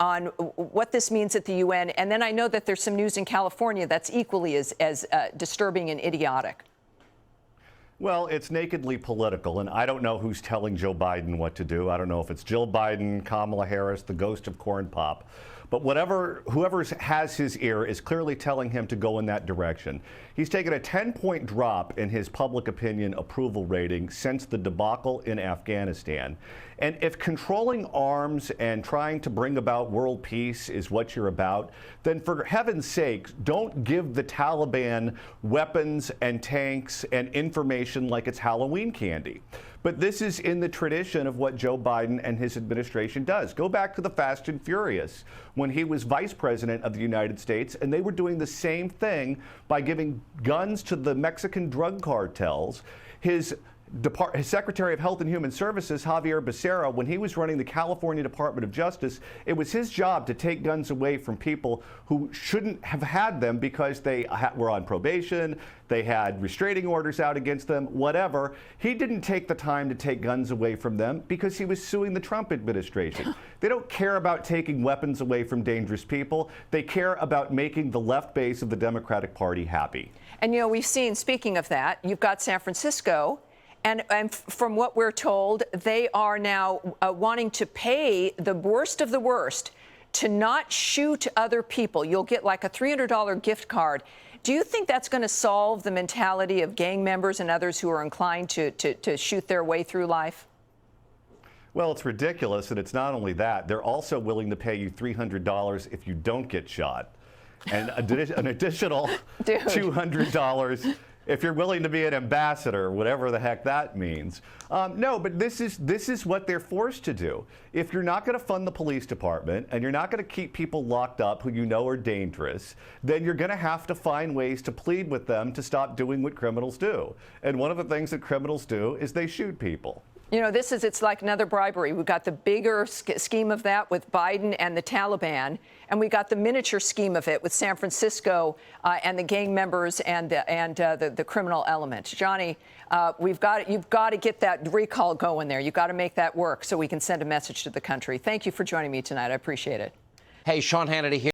on what this means at the UN. And then I know that there's some news in California that's equally as disturbing and idiotic. Well, it's nakedly political, and I don't know who's telling Joe Biden what to do. I don't know if it's Jill Biden, Kamala Harris, the ghost of Corn Pop. But whoever has his ear is clearly telling him to go in that direction. He's taken a 10-point drop in his public opinion approval rating since the debacle in Afghanistan. And if controlling arms and trying to bring about world peace is what you're about, then for heaven's sake, don't give the Taliban weapons and tanks and information like it's Halloween candy. But this is in the tradition of what Joe Biden and his administration does. Go back to the Fast and Furious when he was vice president of the United States, and they were doing the same thing by giving guns to the Mexican drug cartels. His Secretary of Health and Human Services, Javier Becerra, when he was running the California Department of Justice, it was his job to take guns away from people who shouldn't have had them because they were on probation, they had restraining orders out against them, whatever. He didn't take the time to take guns away from them because he was suing the Trump administration. They don't care about taking weapons away from dangerous people. They care about making the left base of the Democratic Party happy. And, you know, we've seen, speaking of that, you've got San Francisco. And from what we're told, they are now wanting to pay the worst of the worst to not shoot other people. You'll get like a $300 gift card. Do you think that's going to solve the mentality of gang members and others who are inclined to shoot their way through life? Well, it's ridiculous, and it's not only that. They're also willing to pay you $300 if you don't get shot, and an additional $200 if you're willing to be an ambassador, whatever the heck that means. No, but this is what they're forced to do. If you're not going to fund the police department and you're not going to keep people locked up who you know are dangerous, then you're going to have to find ways to plead with them to stop doing what criminals do. And one of the things that criminals do is they shoot people. You know, it's like another bribery. We've got the bigger scheme of that with Biden and the Taliban, and we got the miniature scheme of it with San Francisco and the gang members and the criminal element. Johnny, you've got to get that recall going there. You've got to make that work so we can send a message to the country. Thank you for joining me tonight. I appreciate it. Hey, Sean Hannity here.